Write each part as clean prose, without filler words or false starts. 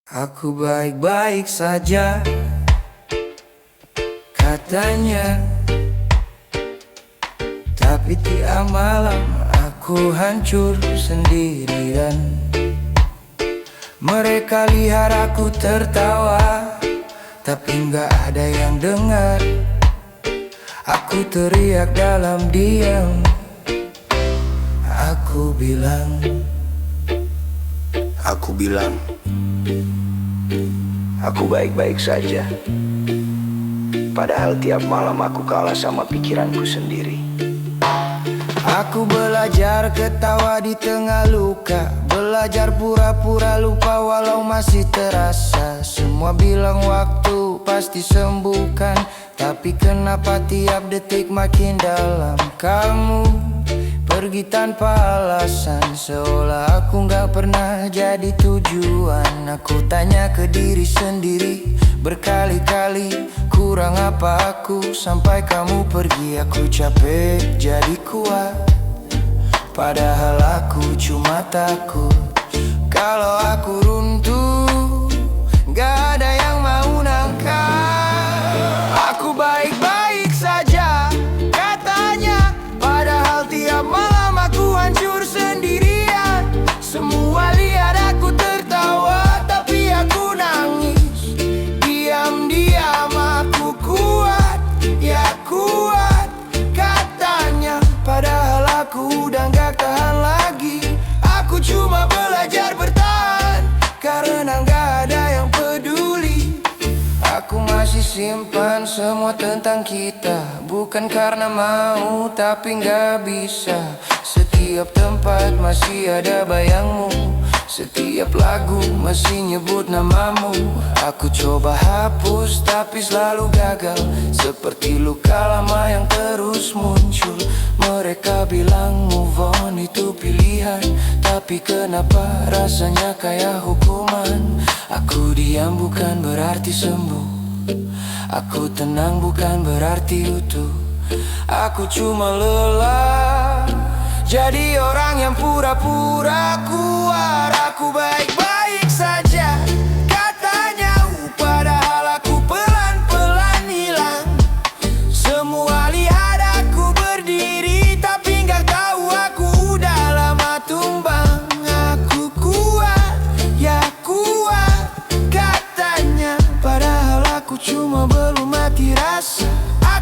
Aku baik-baik saja, katanya. Tapi tiap malam aku hancur sendirian. Mereka lihat aku tertawa, tapi nggak ada yang dengar. Aku teriak dalam diam. Aku bilang, aku baik-baik saja. Padahal tiap malam aku kalah sama pikiranku sendiri. aku belajar ketawa di tengah luka, belajar pura-pura lupa walau masih terasa. Semua bilang waktu pasti sembuhkan, tapi kenapa tiap detik makin dalam? Kamu pergi tanpa alasan, seolah aku gak pernah jadi tujuan. Aku tanya ke diri sendiri berkali-kali, kurang apa aku sampai kamu pergi. Aku capek jadi kuat, padahal aku cuma takut kalau aku runtuh, gak ada yang mau nangkap. Aku baik-baik saja, katanya. Padahal tiap malam aku hancur sendirian. Semua lihat aku tertawa, tapi aku nangis. Diam-diam aku kuat, ya kuat, katanya. Padahal aku udah gak tahan lagi. Aku cuma belajar bertahan, karena gak ada yang peduli. Aku masih simpan semua tentang kita, bukan karena mau tapi gak bisa. Setiap tempat masih ada bayangmu, setiap lagu masih nyebut namamu. Aku coba hapus tapi selalu gagal, seperti luka lama yang terus muncul. Mereka bilang move on itu pilihan, tapi kenapa rasanya kayak hukuman? Aku diam bukan berarti sembuh, aku tenang bukan berarti utuh. Aku cuma lelah jadi orang yang pura-pura kuat. Aku baik-baik saja, katanya. Padahal aku pelan-pelan hilang. Semua lihat aku berdiri, tapi gak tahu aku udah lama tumbang. Aku kuat, ya kuat, katanya. Padahal aku cuma belum mati rasa.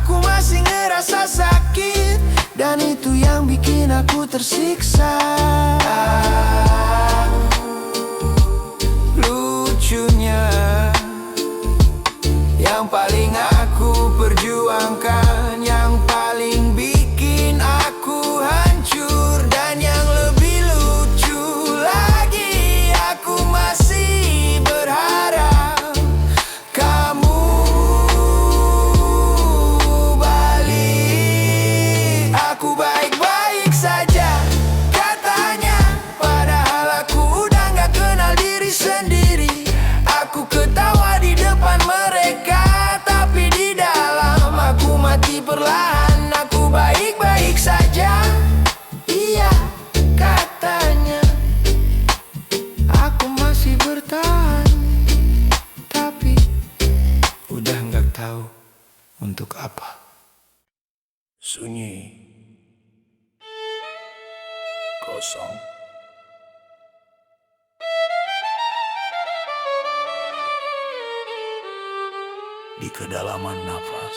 Aku masih ngerasa sakit, dan itu yang bikin aku tersiksa. Lucunya, yang paling aku perjuangkan, yang paling bikin aku hancur. Dan yang lebih lucu lagi, aku masih berharap kamu balik. Aku baik-baik saja, katanya. Padahal aku udah gak kenal diri sendiri. Aku ketawa di depan mereka, tapi di dalam aku mati perlahan. Aku baik-baik saja, iya, katanya. Aku masih bertahan, tapi udah gak tahu untuk apa. Sunyi, kosong. Di kedalaman nafas.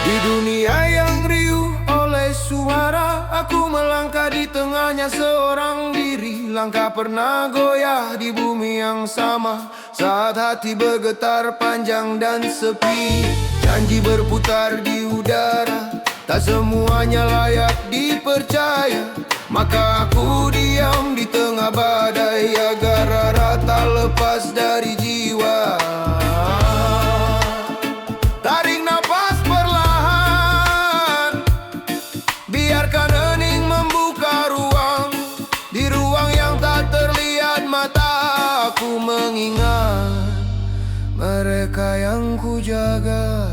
Di dunia yang riuh oleh suara, aku melangkah di tengahnya seorang diri. Langkah pernah goyah di bumi yang sama, saat hati bergetar panjang dan sepi. Janji berputar di udara, tak semuanya layak dipercaya. Maka aku diam di tengah badai, agar rara tak lepas dari jiwa. Tarik nafas perlahan, biarkan hening membuka ruang. Di ruang yang tak terlihat mata, aku mengingat mereka yang ku jaga.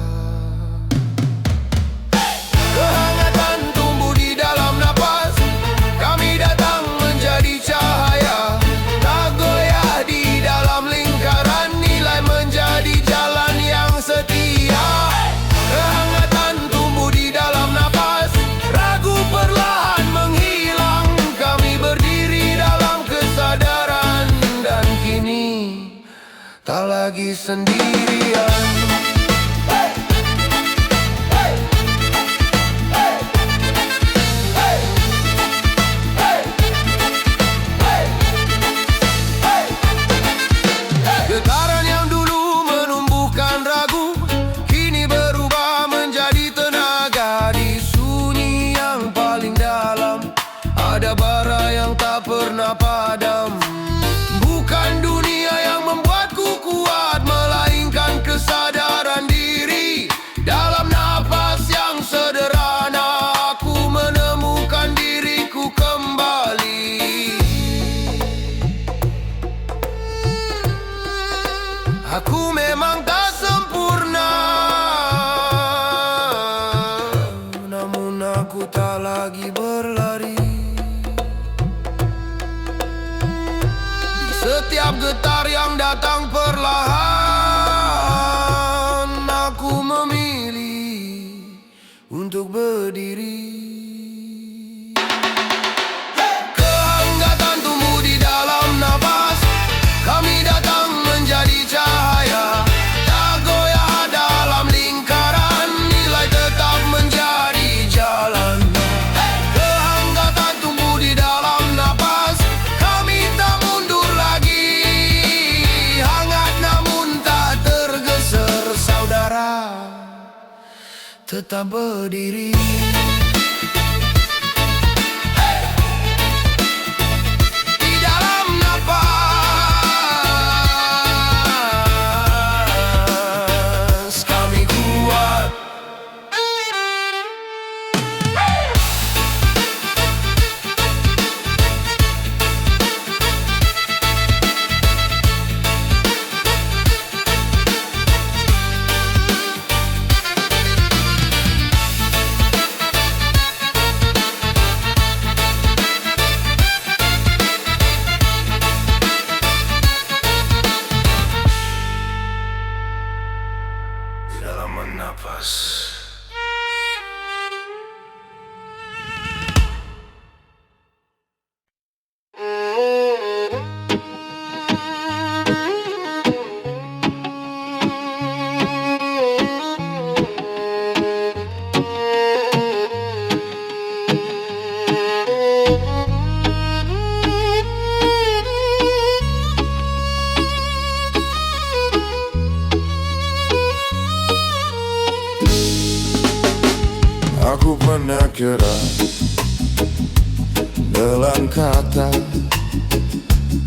Kehangatan tumbuh di dalam napas, kami datang menjadi cahaya. Tak goyah di dalam lingkaran nilai, menjadi jalan yang setia. Kehangatan tumbuh di dalam napas, ragu perlahan menghilang. Kami berdiri dalam kesadaran, dan kini tak lagi sendirian. Getaran yang dulu menumbuhkan ragu, kini berubah menjadi tenaga. Di sunyi yang paling dalam, ada bara yang tak pernah padam. Bukan dunia yang membuatku kuat, melainkan kesadaran diri. Dalam napas yang sederhana, aku menemukan diriku kembali. Aku memang tak sempurna, namun aku tak lagi berlari. Di setiap getar yang datang perlahan, aku memilih untuk berdiri. Kehanggatan tumbuh di dalam napas, kami datang menjadi cahaya. Tak goyah dalam lingkaran, nilai tetap menjadi jalan. Kehanggatan tumbuh di dalam napas, kami tak mundur lagi. Hangat namun tak tergeser, saudara tetap berdiri. Di dalam napas, kami kuat. Di dalam napas. Aku pernah keras dalam kata,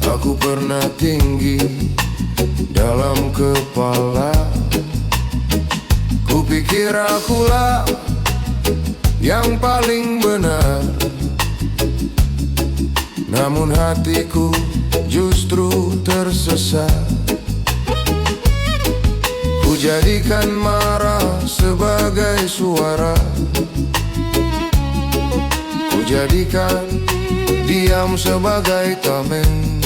aku pernah tinggi dalam kepala. Kupikir akulah yang paling benar, namun hatiku justru tersesat. Ku jadikan marah sebagai suara, ku jadikan diam sebagai tameng.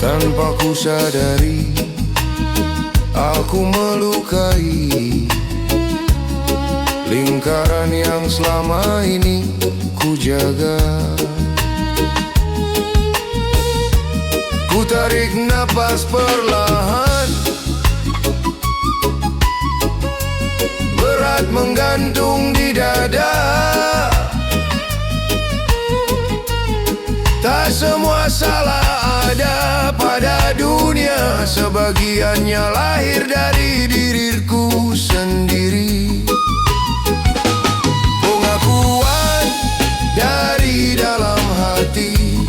Tanpa ku sadari, aku melukai lingkaran yang selama ini ku jaga. Ku tarik napas perlahan, berat menggantung di dada. Tak semua salah ada pada dunia, sebagiannya lahir dari diriku sendiri. Pengakuan dari dalam hati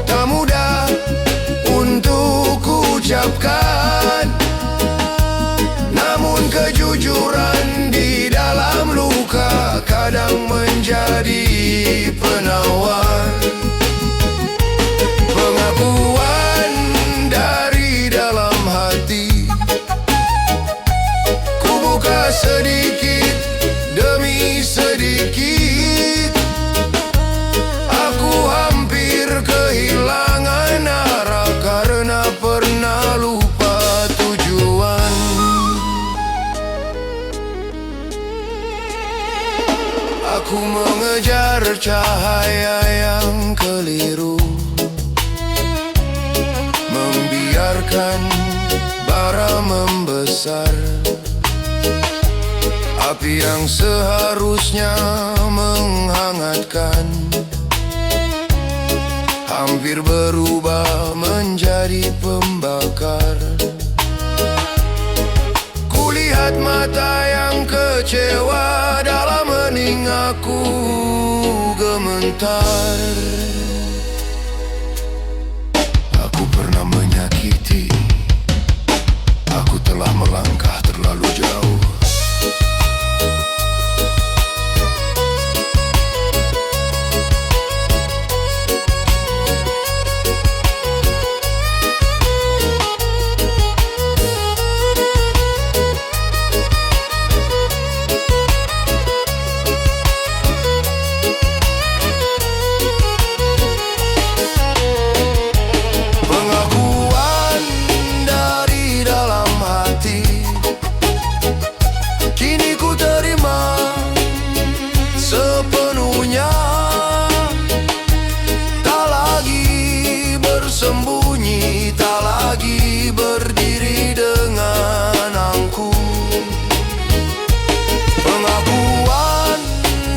tak mudah untuk ku ucapkan, namun kejujuran di dalam luka kadang menjadi penawar. Pengakuan dari dalam bercahaya yang keliru, membiarkan bara membesar. Api yang seharusnya menghangatkan hampir berubah menjadi pembakar. Kulihat mata yang kecewa, dalam hening aku gemetar. Aku pernah menyakiti, aku telah melangkah terlalu jauh. Sembunyi, tak lagi berdiri dengan angku. Pengakuan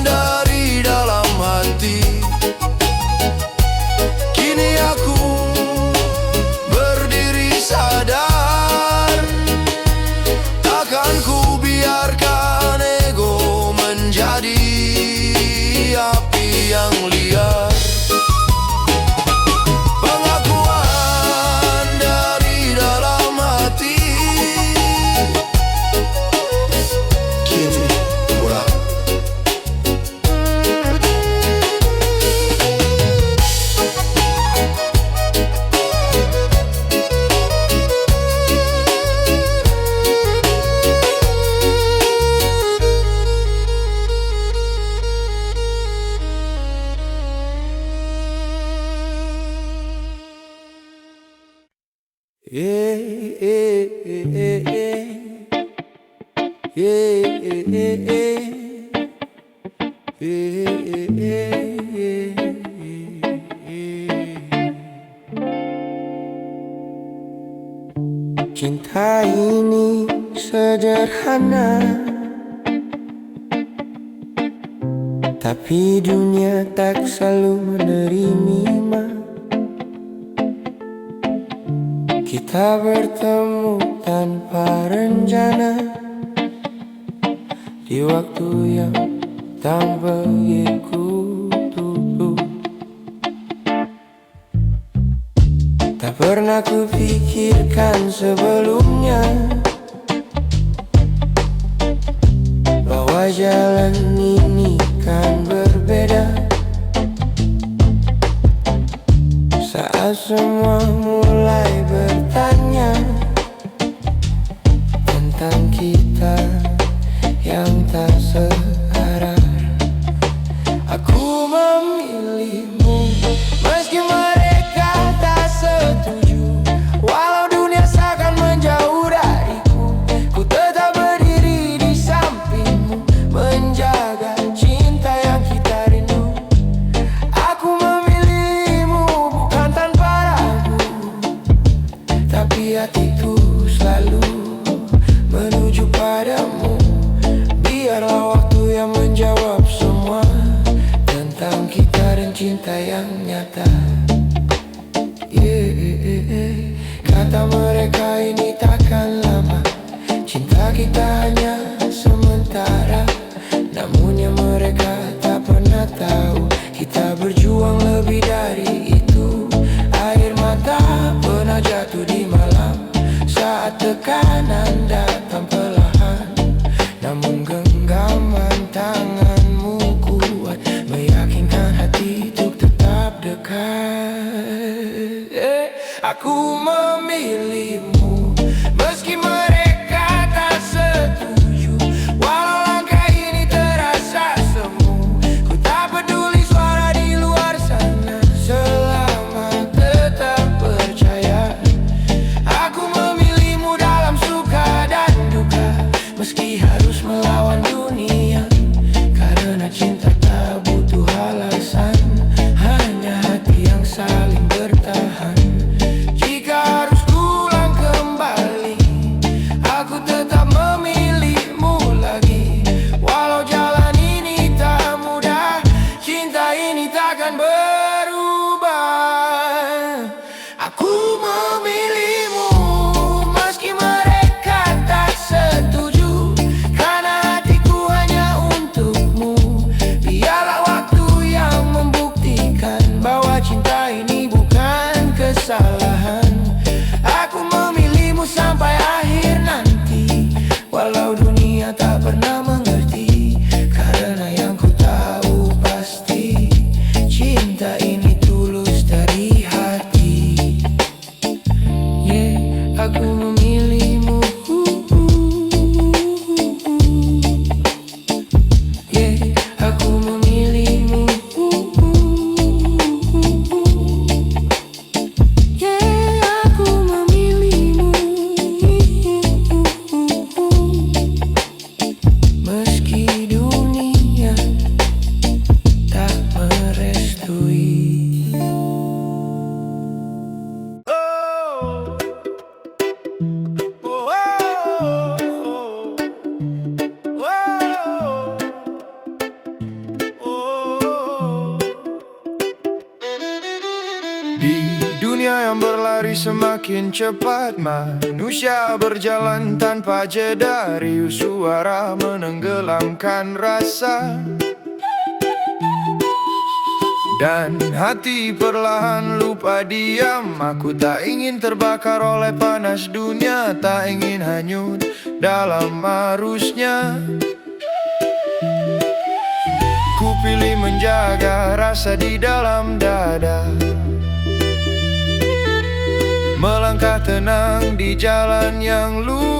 dari dalam hati, kini aku berdiri sadar. Takkan ku biarkan ego menjadi api yang liar. Cinta ini sederhana, tapi dunia tak selalu menerima. Kita bertemu tanpa rencana di waktu yang tak begitu dulu. Tak pernah kupikirkan sebelumnya bahwa jalan ini kan berbeda. Saat semua mulai bertanya tentang kita yang tak searah, aku memilihmu meski mereka tak setuju. Walau dunia seakan menjauh dariku, ku tetap berdiri di sampingmu, menjaga cinta yang kita rindu. Aku memilihmu bukan tanpa ragu, tapi hatiku selalu menuju padamu. Biarlah waktu yang menjawab semua tentang kita dan cinta yang nyata. Kata mereka ini takkan lama, cinta kita hanya sementara. Namun yang mereka tak pernah tahu, kita berjuang lebih dari itu. Air mata pernah jatuh di malam saat tekanan datang perlahan. Namun genggaman tanganmu kuat, meyakinkan hati untuk tetap dekat. Aku memilihmu meski mereka tak setuju. Walau langkah ini terasa semu, ku tak peduli suara di luar sana, selama tetap percaya. Aku memilihmu dalam suka dan sampai akhir nanti. Walau dunia tak pernah mengerti, karena yang ku tahu pasti, cinta ini tulus dari hati. Yeah, aku memilihmu. Yeah, aku memilihmu. Yeah, aku memilihmu. Meski dunia tak merestui. Di dunia yang berlari semakin cepat, manusia berjalan tanpa jeda. Riuh suara menenggelamkan rasa, dan hati perlahan lupa diam. Aku tak ingin terbakar oleh panas dunia, tak ingin hanyut dalam arusnya. Ku pilih menjaga rasa di dalam dada, melangkah tenang di jalan yang lurus,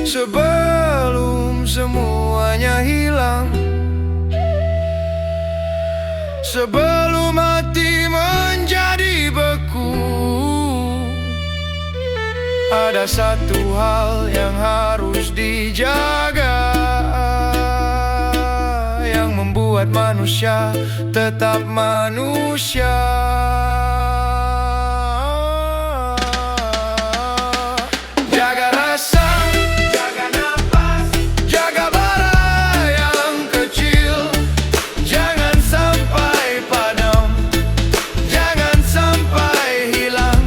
sebelum semuanya hilang, sebelum hati menjadi beku. Ada satu hal yang harus dijaga, yang membuat manusia tetap manusia. Jaga rasa, jaga napas, jaga bara yang kecil. Jangan sampai padam, jangan sampai hilang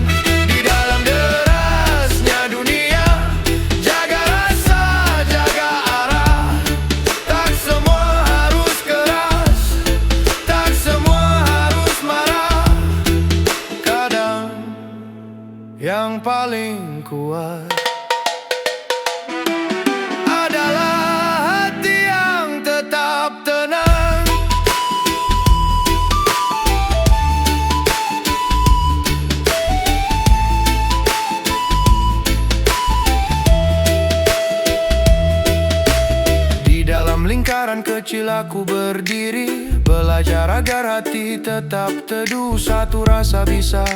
di dalam derasnya dunia. Jaga rasa, jaga arah, tak semua harus keras, tak semua harus marah. Kadang yang paling kuat adalah hati yang tetap tenang. Di dalam lingkaran kecil aku berdiri, belajar agar hati tetap teduh. Satu rasa bisa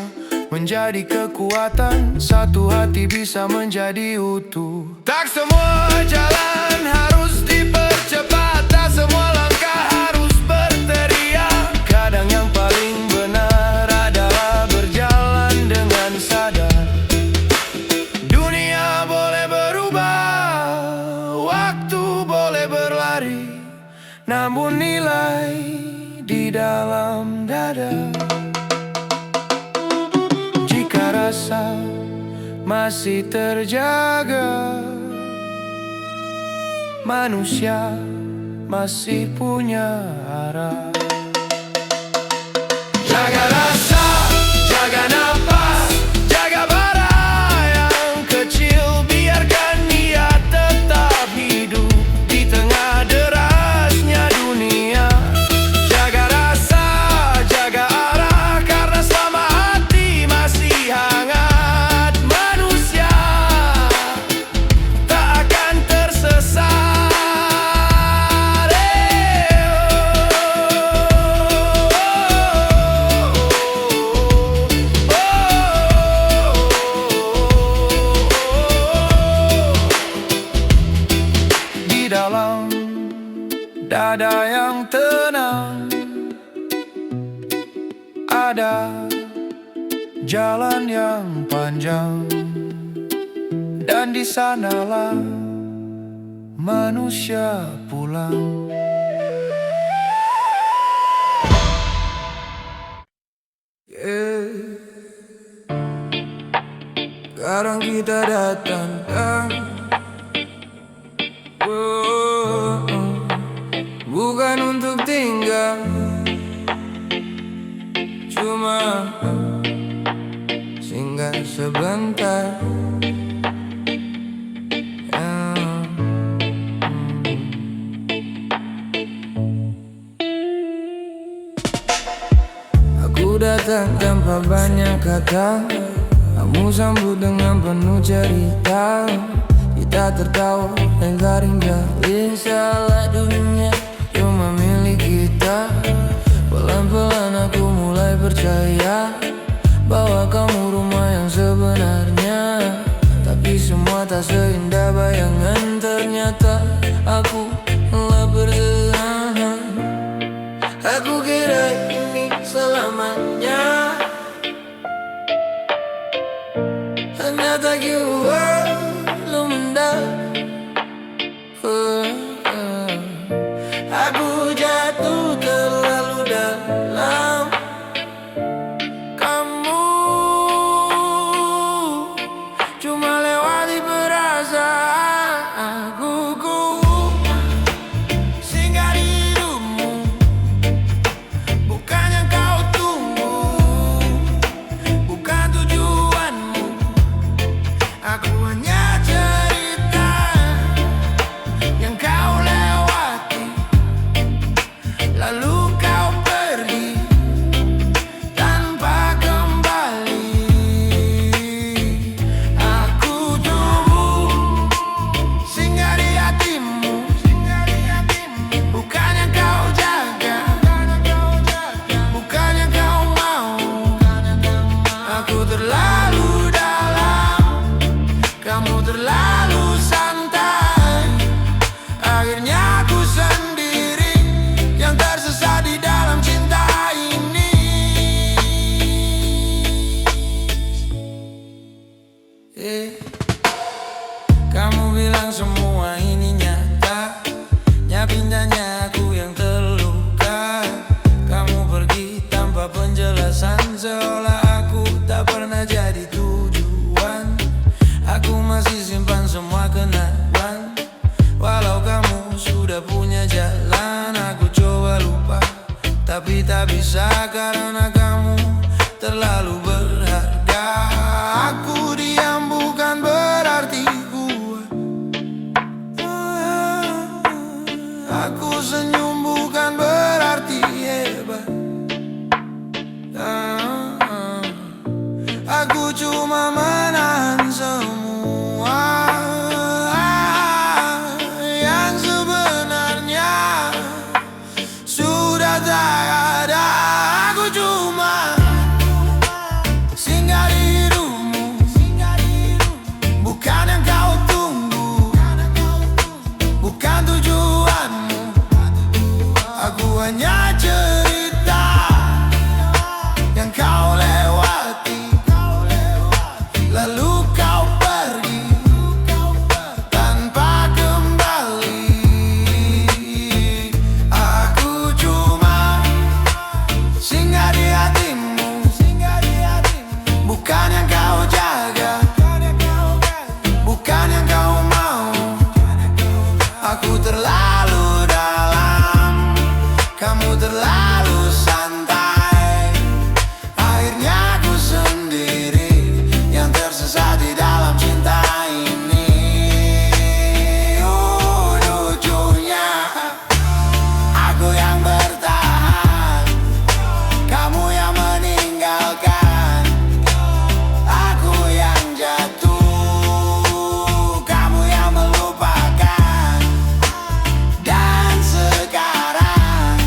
menjadi kekuatan, satu hati bisa menjadi utuh. Tak semua jalan harus dipercepat, tak semua langkah harus berteriak. Kadang yang paling benar adalah berjalan dengan sadar. Dunia boleh berubah, waktu boleh berlari, namun nilai di dalam dada. Jika rasa masih terjaga, manusia masih punya arah. Jaga rasa, jaga napas, jaga bara yang kecil. Biarkan ia tetap hidup di tengah derasnya dunia. Jaga rasa, jaga arah, karena selama hati masih hangat, manusia tak akan tersesat. Di dalam dada yang tenang ada jalan yang panjang, dan di sanalah manusia pulang. Sekarang kita datang bukan untuk tinggal, cuma singgah sebentar. Aku datang tanpa banyak kata, kamu sambut dengan penuh cerita. Kita tertawa dan garing jalin, salah dunia cuma milik kita. Pelan-pelan aku mulai percaya bahwa kamu rumah yang sebenarnya. Tapi semua tak seindah bayangan, ternyata aku telah bersalahan. Aku kira ini selamanya, ternyata you belum mendalam. Aku jatuh terlalu dalam. Kamu cuma lewati perasaan aku. Singgah di hidupmu, bukan yang kau tunggu, bukan tujuanmu. Aku hanya cerita yang kau lewati, lalu kau pergi tanpa kembali. Aku tumbuh singgah di hatimu, bukan yang kau jaga, bukan yang kau mau. Aku terlalu dalam, kamu terlalu santai. Akhirnya aku sendiri yang tersesat di dalam cinta ini. Kamu bilang semua ini nyata, nyapindahnya aku yang terluka. Kamu pergi tanpa penjelasan, seolah aku tak pernah jadi tujuan. Aku masih simpan semua kenangan, walau kamu sudah punya jalan. Aku coba lupa, tapi tak bisa karena kamu terlalu berharga. Aku diam bukan berarti kuat, aku senyum bukan berarti hebat. Aku cuma menahan semua yang sebenarnya sudah tak ada. Aku cuma singgah di hidupmu, bukan yang kau tunggu, bukan tujuanmu. Aku hanya cerita yang kau lewati, lalu kau pergi tanpa kembali. Aku cuma singgah di hatimu, bukan yang kau jaga, bukan yang kau mau. Aku terlalu dalam, kamu terlalu santai. Akhirnya aku sendiri yang tersesat di dalam cinta ini. Lucunya aku yang bertahan, kamu yang meninggalkan. Aku yang jatuh, kamu yang melupakan. Dan sekarang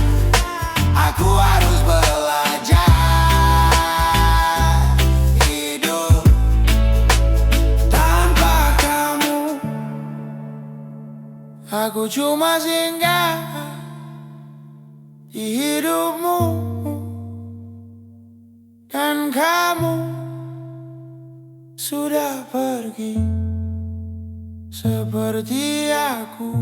aku harus belajar hidup tanpa kamu. Aku cuma singgah di hidupmu, dan kamu sudah pergi seperti aku.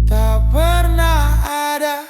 Tak pernah ada.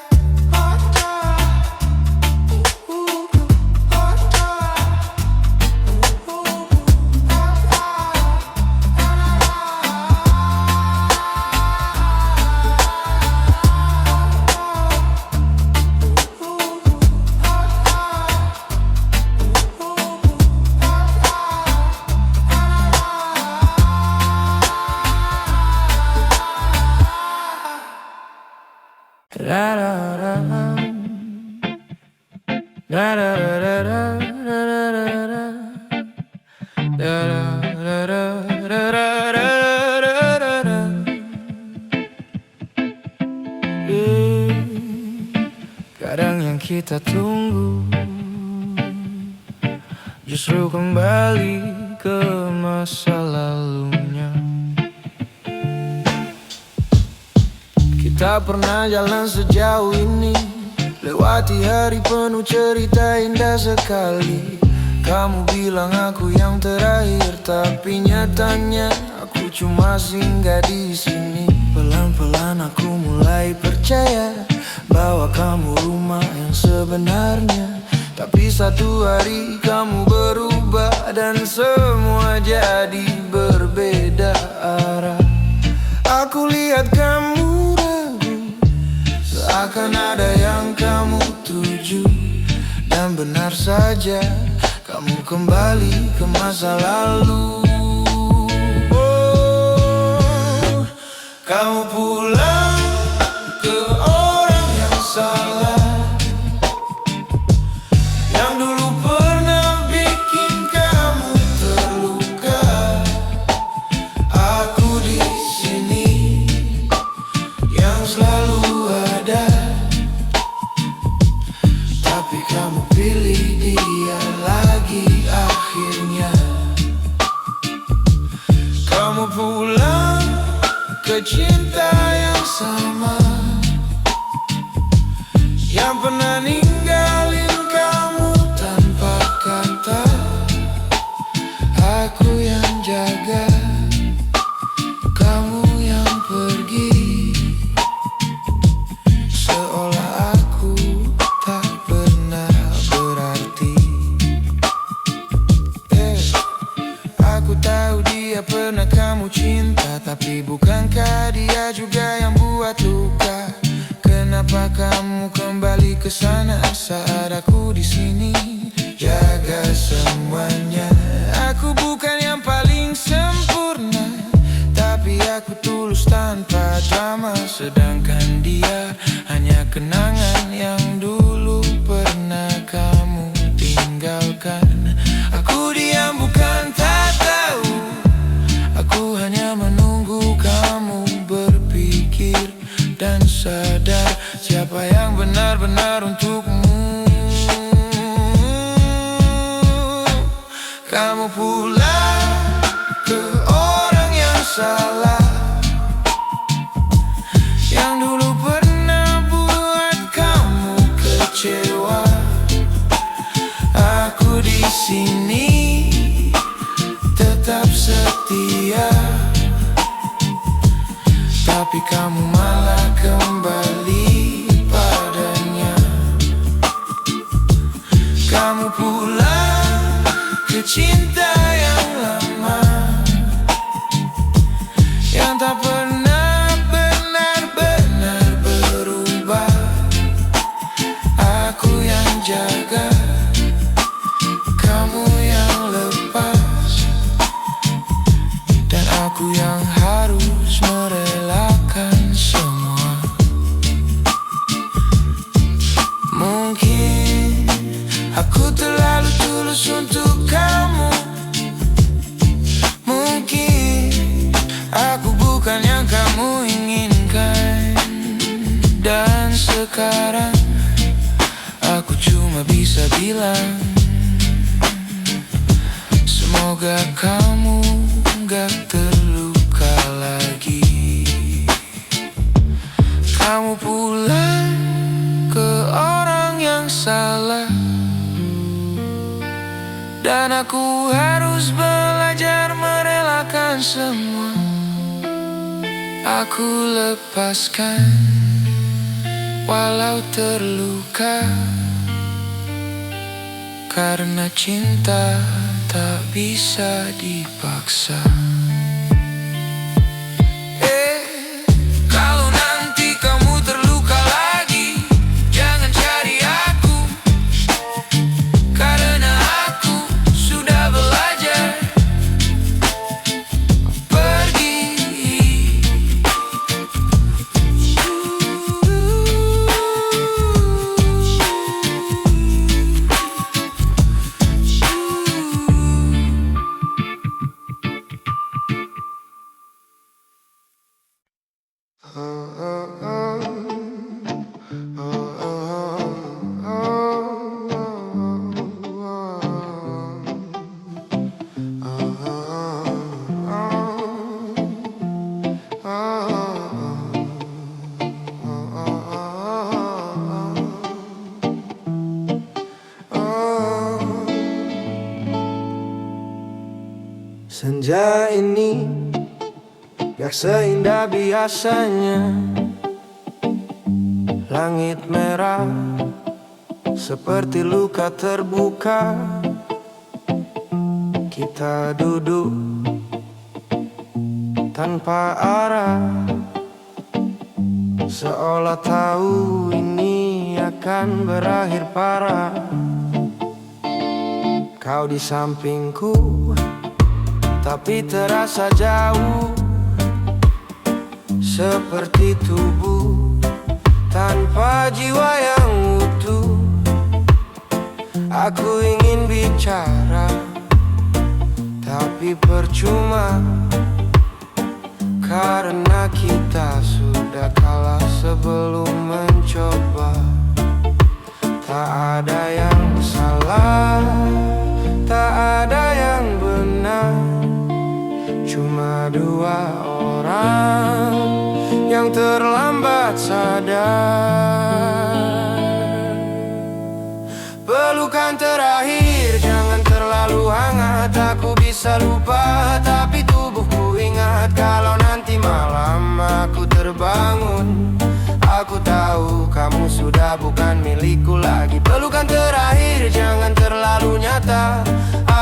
Kadang yang kita tunggu justru kembali ke masa lalunya. Kita pernah jalan sejauh ini, lewati hari penuh cerita indah sekali. Kamu bilang aku yang terakhir, tapi nyatanya aku cuma singgah di sini. Pelan-pelan aku mulai percaya bahwa kamu rumah yang sebenarnya. Tapi satu hari kamu berubah dan semua jadi berbeda arah. Aku lihat kamu ragu, seakan ada yang kamu tuju. Dan benar saja, kamu kembali ke masa lalu. Oh, kamu pulang ke orang yang salah, yang dulu pernah bikin kamu terluka. Aku di sini yang selalu ada, tapi kamu pilih dia lagi akhirnya. Kamu pulang ke cinta yang sama, yang pernah ninggalin kamu tanpa kata. Aku yang jaga, kamu yang pergi, seolah aku tak pernah berarti. Aku tahu dia pernah kamu cinta, tapi bukankah dia juga yang buat luka? Kenapa kamu kembali ke sana saat aku di sini jaga semuanya? Aku bukan yang paling sempurna, tapi aku tulus tanpa drama. Sedangkan dia hanya kenangan yang dulu pernah kamu tinggalkan. Aku diam bukan tak tahu, aku hanya menunggu kamu berpikir dan sadar siapa yang benar-benar untukmu. Kamu pulang ke orang yang salah, yang dulu pernah buat kamu kecewa. Aku di sini tetap setia, tapi kamu malah kembali padanya. Kamu pulang ke cinta yang lama, yang tak pernah benar-benar berubah. Aku yang jaga, kamu yang lepas, dan aku yang harus merelakan semua. Mungkin aku terlalu tulus untuk kamu, mungkin aku bukan yang kamu inginkan. Dan sekarang aku cuma bisa bilang, semoga kamu gak terluka lagi. Kamu pulang ke orang yang salah, dan aku harus belajar merelakan semua. Aku lepaskan walau terluka, karena cinta tak bisa dipaksa. Kalau nanti kamu terluka lagi, jangan cari aku, karena aku sudah belajar pergi. Senja ini gak seindah biasanya. Langit merah seperti luka terbuka. Kita duduk tanpa arah, seolah tahu ini akan berakhir parah. Kau di sampingku, tapi terasa jauh, seperti tubuh tanpa jiwa yang utuh. Aku ingin bicara, tapi percuma, karena kita sudah kalah sebelum mencoba. Tak ada yang salah, tak ada yang benar, cuma dua orang yang terlambat sadar. Pelukan terakhir, jangan terlalu hangat. Aku bisa lupa, tapi tubuhku ingat. Kalau nanti malam aku terbangun, aku tahu kamu sudah bukan milikku lagi. Pelukan terakhir, jangan terlalu nyata.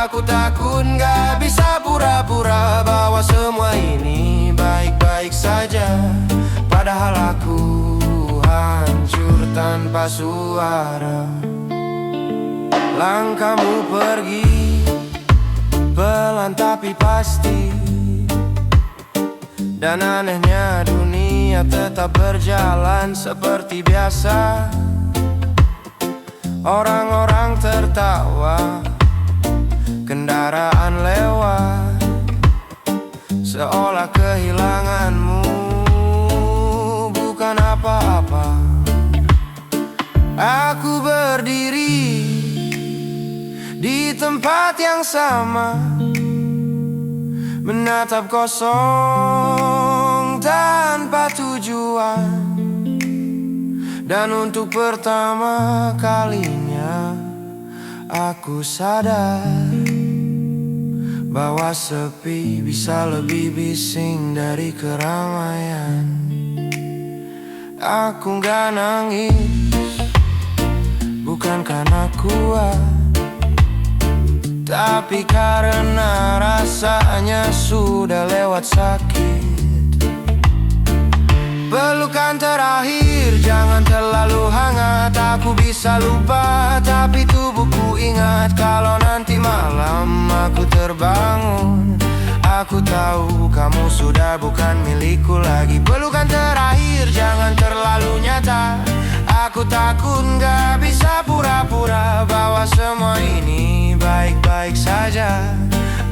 Aku takut gak bisa pura-pura bahwa semua ini baik-baik saja, padahal aku hancur tanpa suara. Langkahmu pergi pelan tapi pasti, dan anehnya dunia tetap berjalan seperti biasa. Orang-orang tertawa, kendaraan lewat, seolah kehilanganmu bukan apa-apa. Aku berdiri di tempat yang sama, menatap kosong tanpa tujuan. Dan untuk pertama kalinya aku sadar bahwa sepi bisa lebih bising dari keramaian. Aku gak nangis, bukan karena kuat, tapi karena rasanya sudah lewat sakit. Pelukan terakhir, jangan terlalu hangat. Aku bisa lupa, tapi tubuhku ingat. Kalau nanti malam aku terbangun, aku tahu kamu sudah bukan milikku lagi. Pelukan terakhir, jangan terlalu nyata. Aku takut gak bisa pura-pura bahwa semua ini baik-baik saja,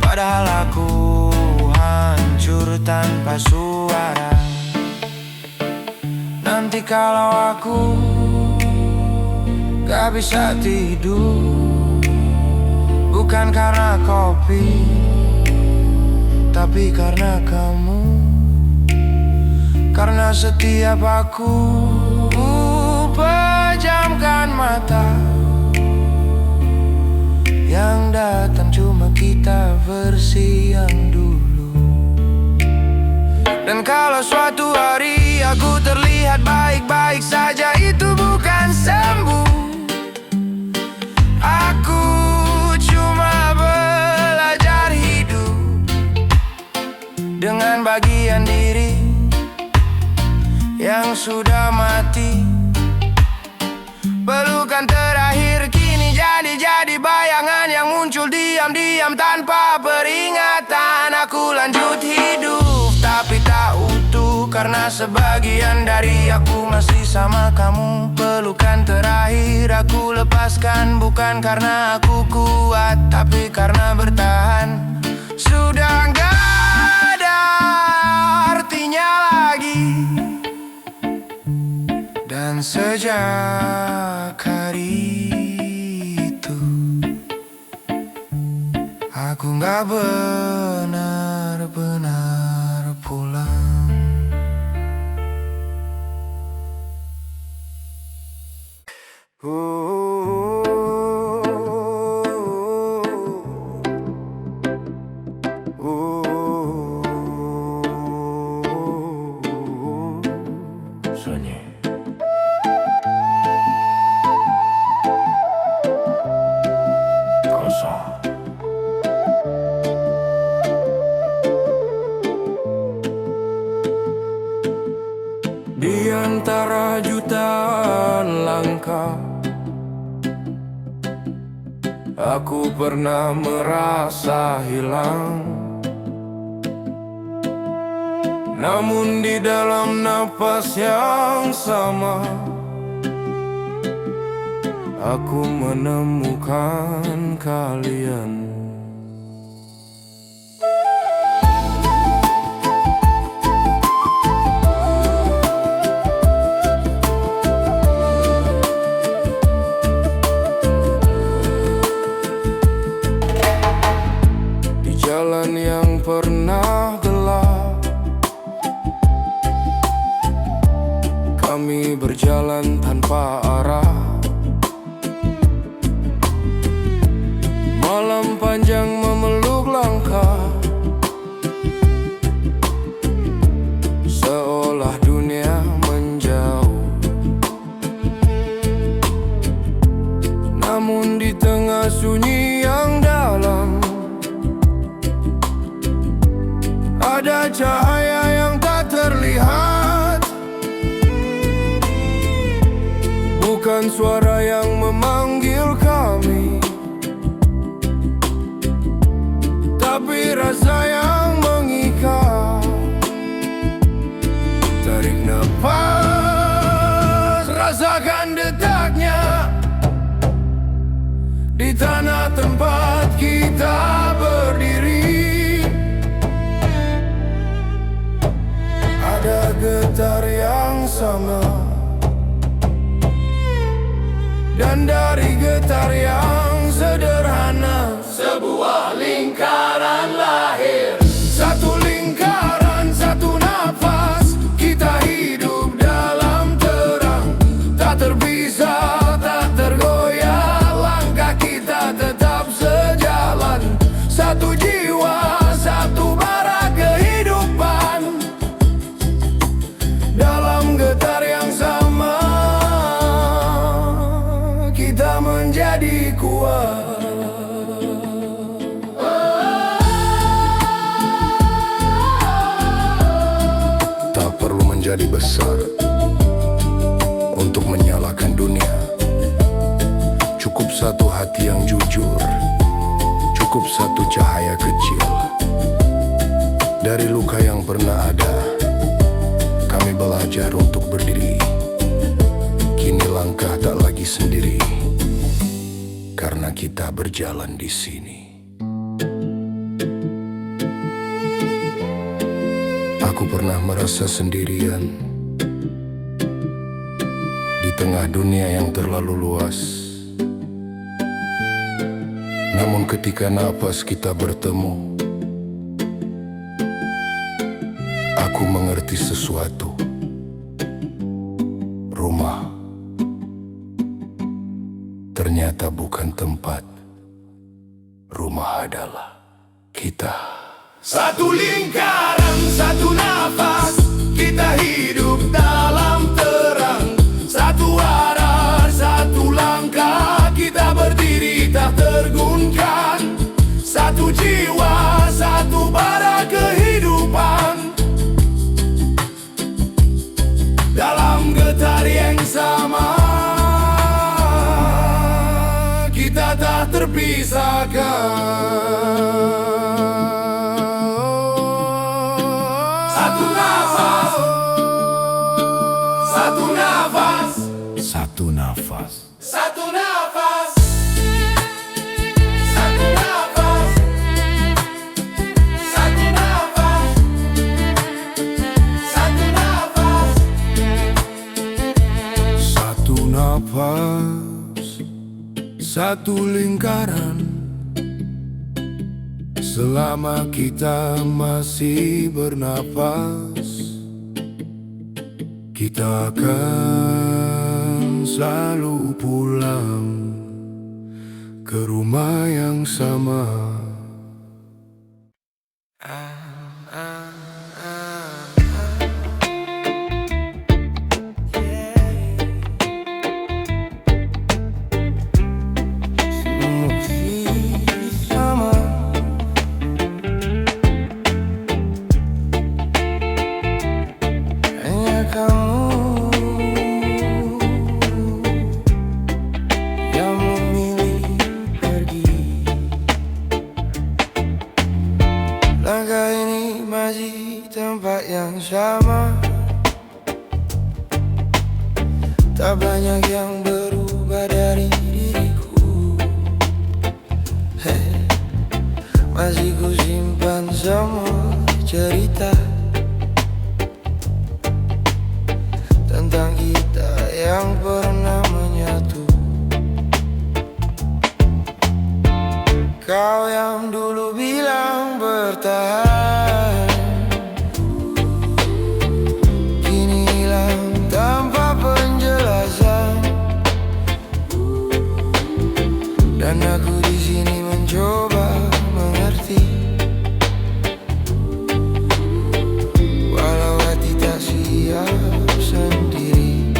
padahal aku hancur tanpa suara. Nanti kalau aku gak bisa tidur, bukan karena kopi, tapi karena kamu. Karena setiap aku pejamkan mata, yang datang cuma kita versi yang dulu. Dan kalau suatu hari aku terlihat baik-baik saja, itu bukan sembuh. Aku cuma belajar hidup dengan bagian diri yang sudah mati. Pelukan terakhir kini jadi bayangan yang muncul diam-diam tanpa peringatan. Aku lanjut hidup tapi tak utuh, karena sebagian dari aku masih sama kamu. Pelukan terakhir aku lepaskan, bukan karena aku kuat, tapi karena bertahan sudah gak ada artinya lagi. Dan sejak hari itu aku gak benar-benar pulang. melangkah. Aku pernah merasa hilang, namun di dalam napas yang sama aku menemukan kalian. Di jalan yang pernah gelap, kami berjalan tanpa arah. Malam panjang memeluk langkah, seolah dunia menjauh. Namun di tengah sunyi yang dalam, ada cahaya yang tak terlihat. Bukan suara yang memanggil kami, tapi rasa yang mengikat. Tarik nafas, rasakan detaknya di tanah tempat kita berdiri. Ada getar yang sama, dan dari getar yang sederhana sebuah lingkaran lahir. Satu lingkaran, satu nafas, kita hidup dalam terang. Tak terpisah, tak tergoyah, langkah kita tetap sejalan. Satu jiwa, satu bara kehidupan, dalam getar yang sama kita menjadi kuat. Tak perlu menjadi besar untuk menyalakan dunia. Cukup satu hati yang jujur, cukup satu cahaya kecil. Dari luka yang pernah ada, kami belajar untuk berdiri. Kini langkah tak lagi sendiri, karena kita berjalan di sini. Aku pernah merasa sendirian di tengah dunia yang terlalu luas. Namun ketika napas kita bertemu, aku mengerti sesuatu. Rumah ternyata bukan tempat, rumah adalah kita. Satu lingkaran, satu nafas, kita hidup dalam terang. Satu arah, satu langkah, kita berdiri tak tergunkan. Satu jiwa, satu bara kehidupan, dalam getar yang sama kita tak terpisahkan. Satu nafas, satu nafas, satu nafas, satu nafas, satu nafas, satu nafas, satu nafas, satu nafas, satu lingkaran. Selama kita masih bernapas, kita akan selalu pulang ke rumah yang sama. Tak banyak yang berubah dari diriku. Masih ku simpan semua cerita tentang kita yang pernah menyatu. Kau yang dulu bilang bertahan, kini hilang tanpa penjelasan. Dan aku di sini mencoba mengerti, walau hati tak siap sendiri.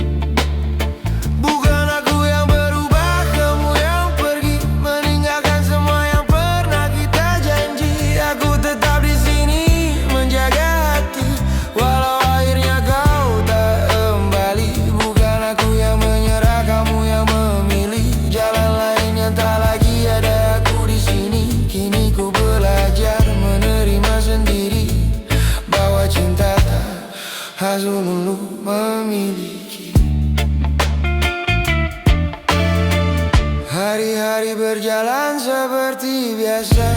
Bukan aku yang berubah, kamu yang pergi, meninggalkan semua yang pernah kita janji. Aku tetap di sini menjaga hati, walau akhirnya kau tak kembali. Bukan aku yang menyerah, kamu yang memilih jalan lain yang tak lagi ada. Aku di sini, kini ku belajar menerima sendiri bahwa cinta tak harus melulu memiliki. Hari-hari berjalan seperti biasa,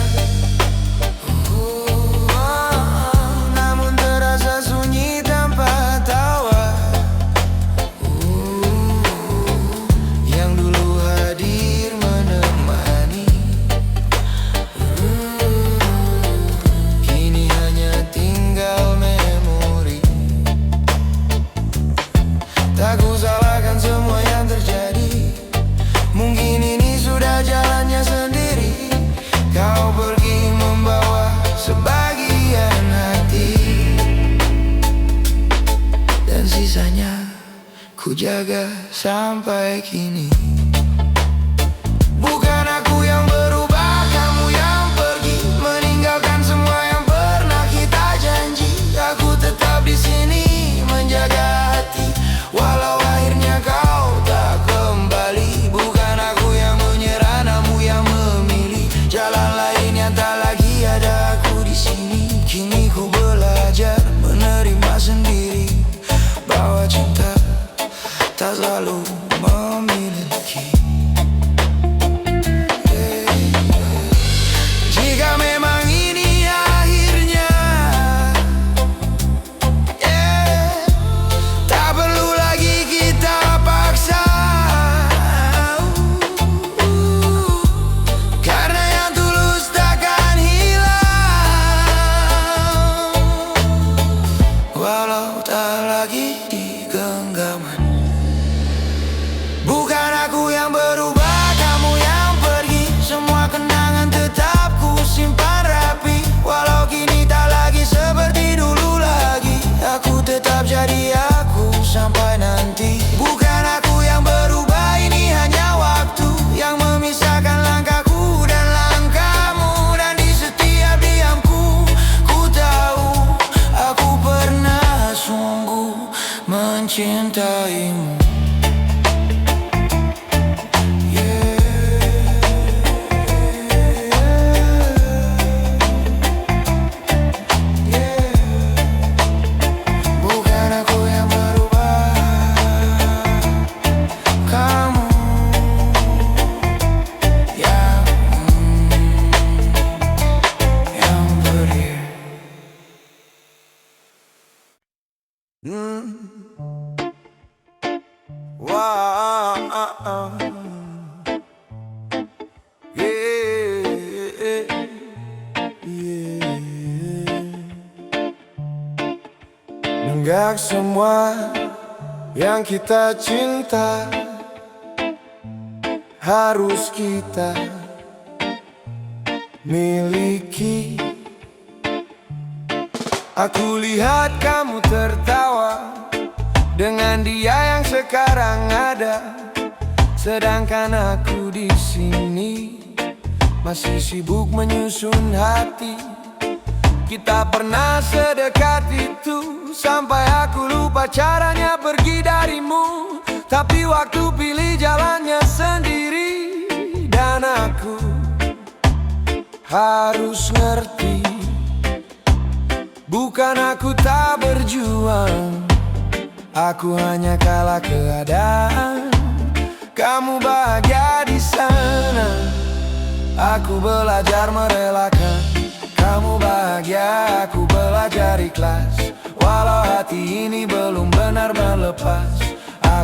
namun terasa sunyi tanpa tawa. Yang dulu hadir menemani, kini hanya tinggal memori. Tak ku salahkan semua yang terjadi, mungkin ini sudah jalannya sendiri. Kau pergi membawa sebagian hati, dan sisanya ku jaga sampai kini. Bukan aku yang berubah, kamu yang pergi, meninggalkan semua yang pernah kita janji. Aku tetap di sini menjaga hati, walau akhirnya kau tak kembali. Bukan aku yang menyerah, namun yang memilih jalan lain yang tak lagi ada. Aku di sini, kini ku belajar menerima sendiri bahwa cinta tak selalu memiliki. Jika memang ini akhirnya, tak perlu lagi kita paksa, karena yang tulus takkan hilang, walau tak lagi di genggaman. Bukan aku yang berubah, kamu yang pergi, semua kenangan tetap ku simpan rapi, walau kini tak lagi seperti dulu lagi. Aku tetap jadi aku sampai nanti. Bukan aku yang berubah, ini hanya waktu yang memisahkan langkahku dan langkahmu. Dan di setiap diamku, ku tahu aku pernah sungguh mencintaimu. Bukan aku yang berubah, kamu yang pergi. Wow, nenggak semua yang kita cinta harus kita miliki. Aku lihat kamu tertawa dengan dia yang sekarang ada, sedangkan aku di sini masih sibuk menyusun hati. Kita pernah sedekat itu sampai aku lupa caranya pergi darimu. Tapi waktu pilih jalannya sendiri, dan aku harus ngerti, bukan aku tak berjuang, Aku hanya kalah keadaan. Kamu bahagia di sana. Aku belajar merelakan. Kamu bahagia, aku belajar ikhlas. Walau hati ini belum benar melepas.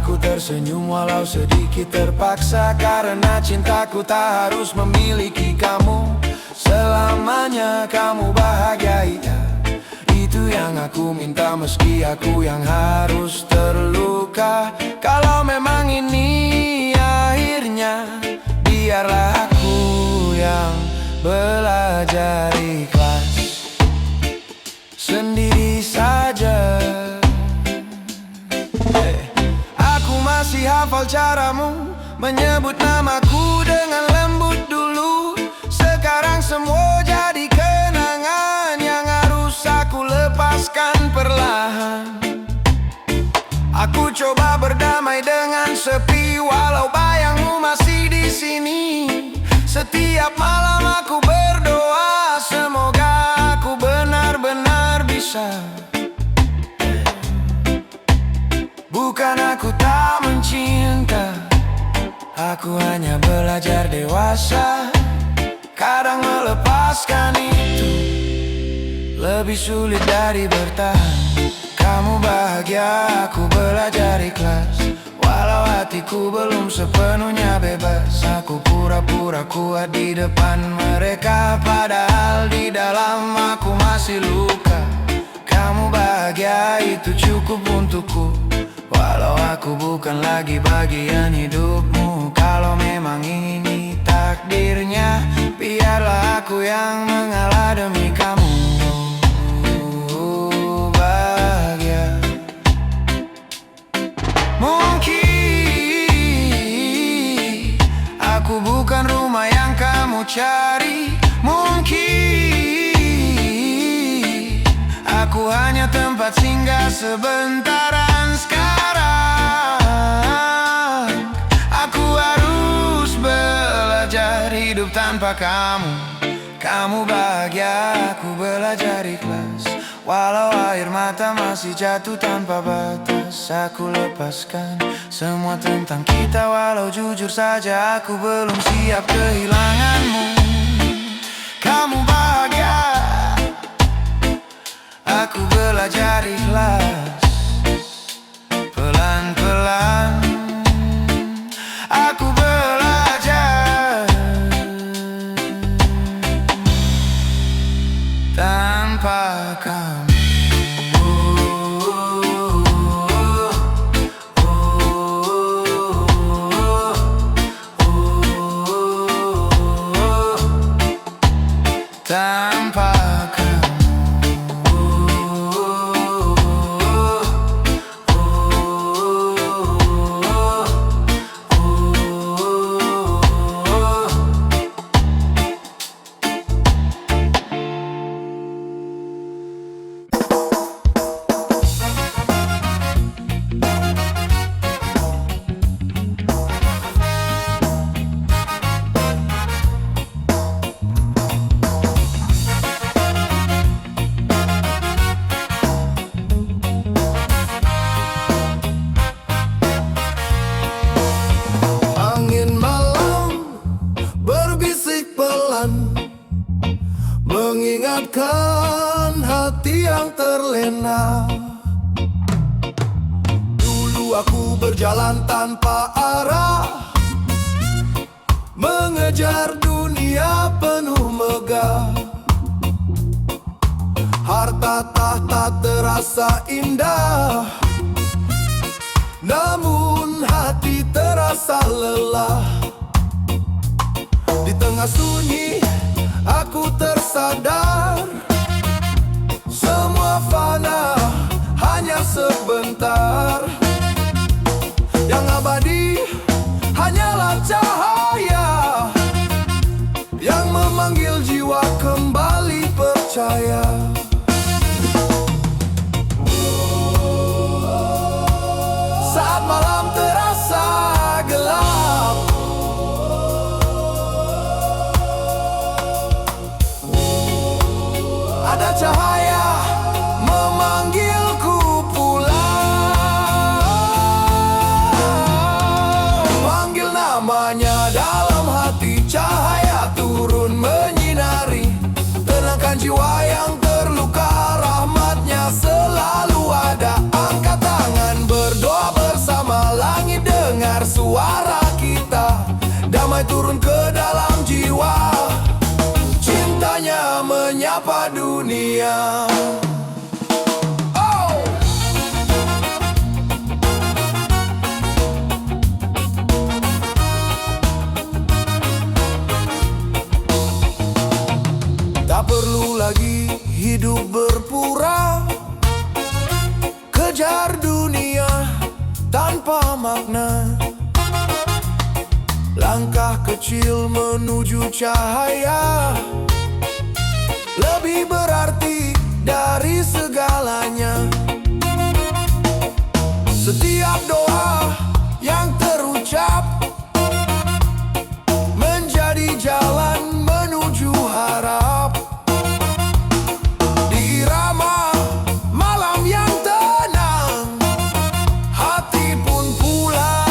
Aku tersenyum walau sedikit terpaksa. Karena cintaku tak harus memiliki kamu selamanya. Kamu bahagia, iya, itu yang aku minta. Meski aku yang harus terluka. Kalau memang ini akhirnya, biarlah aku yang belajar ikhlas sendiri saja. Aku masih hafal caramu menyebut namaku dengan lembut dulu. Sekarang semua jadi kenangan yang harus aku lepaskan perlahan. Aku coba berdamai dengan sepi walau bayangmu masih di sini. Setiap malam aku berdoa semoga aku benar-benar bisa. Bukan aku tak mencinta, aku hanya belajar dewasa. Kadang melepaskan itu lebih sulit dari bertahan. Kamu bahagia, aku belajar ikhlas. Walau hatiku belum sepenuhnya bebas. Aku pura-pura kuat di depan mereka, padahal di dalam aku masih luka. Kamu bahagia, itu cukup untukku. Walau aku bukan lagi bagian hidupmu. Kalau memang ini takdirnya, biarlah aku yang mengalah demi kamu. Bahagia. Mungkin aku bukan rumah yang kamu cari. Mungkin aku hanya tempat singgah sebentaran. Sekarang aku harus belajar hidup tanpa kamu. Kamu bahagia, aku belajar ikhlas. Walau air mata masih jatuh tanpa batas, aku lepaskan semua tentang kita. Walau jujur saja aku belum siap kehilanganmu. Kamu bahagia, aku belajar ikhlas. Pelan-pelan aku belajar tanpa kamu. Tanpa angin malam berbisik pelan, mengingatkan hati yang terlena. Dulu aku berjalan tanpa arah, mengejar dunia penuh megah. Harta tahta terasa indah, namun hati terasa lelah. Di tengah sunyi aku tersadar, semua fana hanya sebentar. Yang abadi hanyalah cahaya yang memanggil jiwa kembali percaya. Saat malam terasa gelap, ada cahaya memanggilku pulang. namanya dalam hati, cahaya turun menyinari. Tenangkan jiwa yang terluka, rahmatnya selalu ada. Angkat tangan berdoa bersama, langit dengar suara kita. Damai turun ke dalam jiwa, cintanya menyapa dunia. Oh! Tak perlu lagi hidup berpura, kejar dunia tanpa makna. Langkah kecil menuju cahaya lebih berarti dari segalanya. Setiap doa yang terucap menjadi jalan menuju harap. Di irama malam yang tenang, hati pun pulang.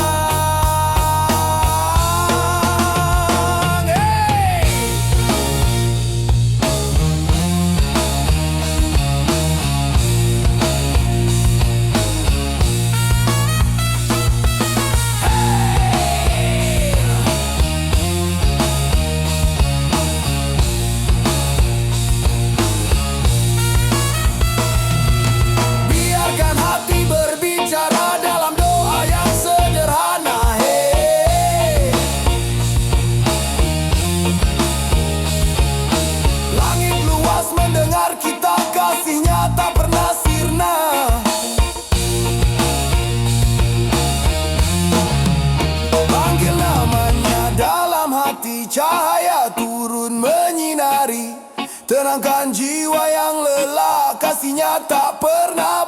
Biarkan hati berbicara dalam doa yang sederhana. Langit luas mendengar kita, kasihnya tak pernah sirna. Panggil namanya dalam hati, cahaya turun menyinari. Tenangkan jiwa yang lelah, kasihnya tak pernah